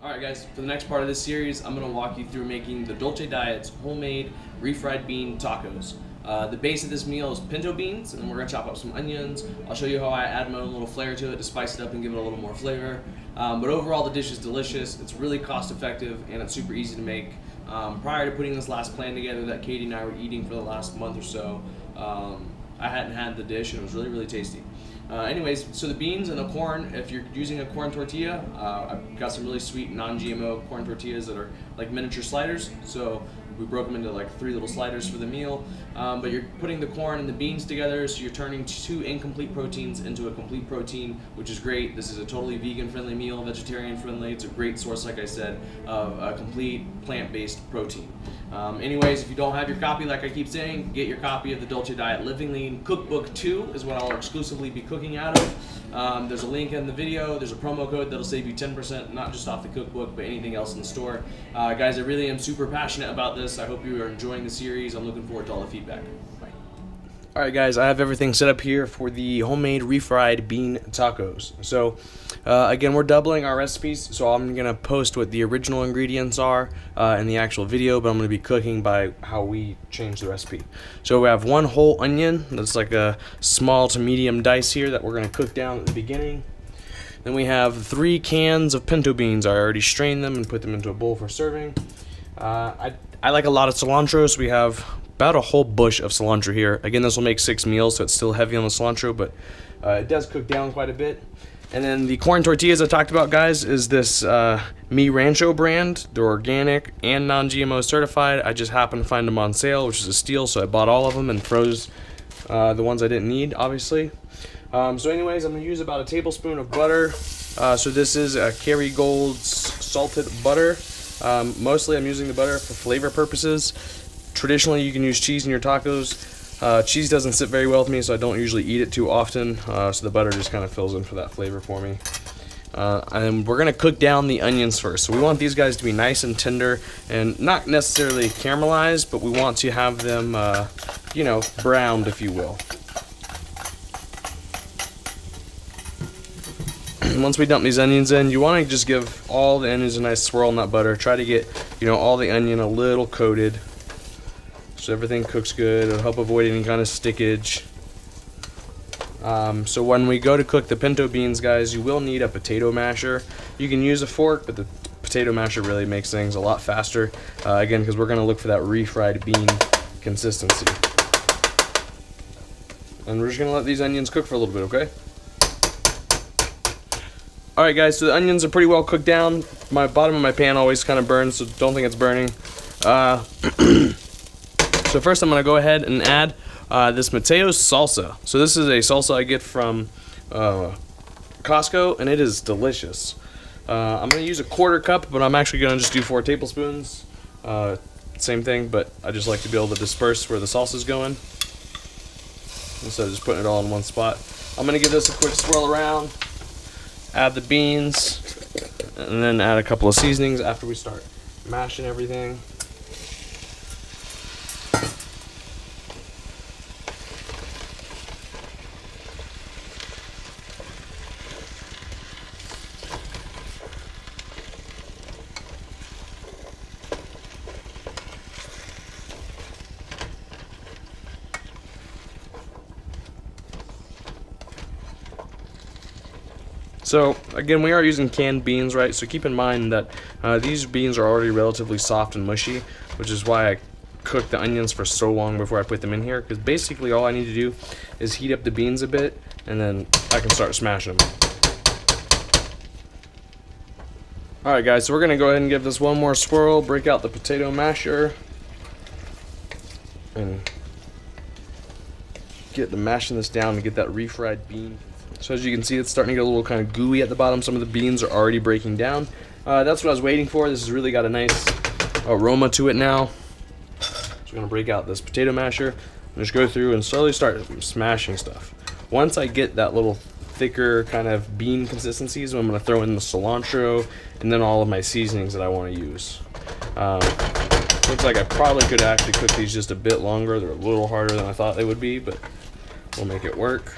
Alright guys, for the next part of this series, I'm going to walk you through making the Dolce Diet's homemade refried bean tacos. The base of this meal is pinto beans, and then we're going to chop up some onions. I'll show you how I add my own little flair to it to spice it up and give it a little more flavor. But overall the dish is delicious, it's really cost effective, and it's super easy to make. Prior to putting this last plan together that Katie and I were eating for the last month or so, I hadn't had the dish and it was really tasty. Anyways, so the beans and the corn, if you're using a corn tortilla, I've got some really sweet non-GMO corn tortillas that are like miniature sliders. So we broke them into like 3 little sliders for the meal. But you're putting the corn and the beans together, so you're turning 2 incomplete proteins into a complete protein, which is great. This is a totally vegan-friendly meal, vegetarian-friendly. It's a great source, like I said, of a complete plant-based protein. Anyways, if you don't have your copy, like I keep saying, get your copy of the Dolce Diet Living Lean Cookbook 2 is what I'll exclusively be cooking out of. There's a link in the video. There's a promo code that'll save you 10%, not just off the cookbook, but anything else in the store. Guys, I really am super passionate about this. I hope you are enjoying the series. I'm looking forward to all the feedback. Bye. Alright guys, I have everything set up here for the homemade refried bean tacos. So again, we're doubling our recipes, so I'm going to post what the original ingredients are in the actual video, but I'm going to be cooking by how we change the recipe. So we have 1 whole onion, that's like a small to medium dice here that we're going to cook down at the beginning. Then we have 3 cans of pinto beans. I already strained them and put them into a bowl for serving. I like a lot of cilantro, so we have about a whole bush of cilantro here. Again, this will make 6 meals, so it's still heavy on the cilantro, but it does cook down quite a bit. And then the corn tortillas I talked about, guys, is this Mi Rancho brand. They're organic and non-GMO certified. I just happened to find them on sale, which is a steal, so I bought all of them and froze the ones I didn't need, obviously. So anyways, I'm going to use about a tablespoon of butter. So this is a Kerrygold's salted butter. Mostly I'm using the butter for flavor purposes. Traditionally, you can use cheese in your tacos. Cheese doesn't sit very well with me, so I don't usually eat it too often, so the butter just kind of fills in for that flavor for me. And we're going to cook down the onions first. So we want these guys to be nice and tender and not necessarily caramelized, but we want to have them, you know, browned, if you will. Once we dump these onions in, you want to just give all the onions a nice swirl in that butter. Try to get, you know, all the onion a little coated so everything cooks good. It'll help avoid any kind of stickage. So when we go to cook the pinto beans, guys, you will need a potato masher. You can use a fork, but the potato masher really makes things a lot faster. Again, because we're going to look for that refried bean consistency. And we're just going to let these onions cook for a little bit, okay? Alright guys, so the onions are pretty well cooked down. My bottom of my pan always kind of burns, so don't think it's burning. So first I'm going to go ahead and add this Mateos Salsa. So this is a salsa I get from Costco, and it is delicious. I'm going to use a 1/4 cup, but I'm actually going to just do 4 tablespoons. Same thing, but I just like to be able to disperse where the salsa is going, instead of just putting it all in one spot. I'm going to give this a quick swirl around. Add the beans, and then add a couple of seasonings after we start mashing everything. So again, we are using canned beans, right? So keep in mind that these beans are already relatively soft and mushy, which is why I cook the onions for so long before I put them in here, because basically all I need to do is heat up the beans a bit, and then I can start smashing them. Alright guys, so we're going to go ahead and give this one more swirl, break out the potato masher, and get the mashing this down to get that refried bean. So as you can see, it's starting to get a little kind of gooey at the bottom. Some of the beans are already breaking down. That's what I was waiting for. This has really got a nice aroma to it now. So we're going to break out this potato masher and just go through and slowly start smashing stuff. Once I get that little thicker kind of bean consistency, is when I'm going to throw in the cilantro and then all of my seasonings that I want to use. Looks like I probably could actually cook these just a bit longer. They're a little harder than I thought they would be, but we'll make it work.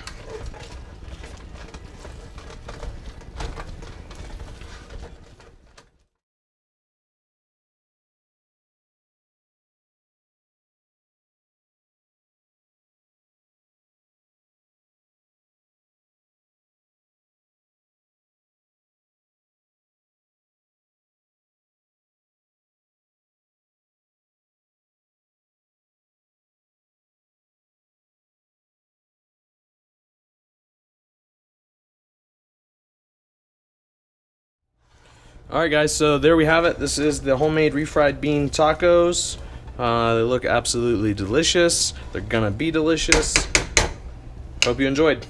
Alright guys, so there we have it. This is the homemade refried bean tacos. They look absolutely delicious. They're gonna be delicious. Hope you enjoyed.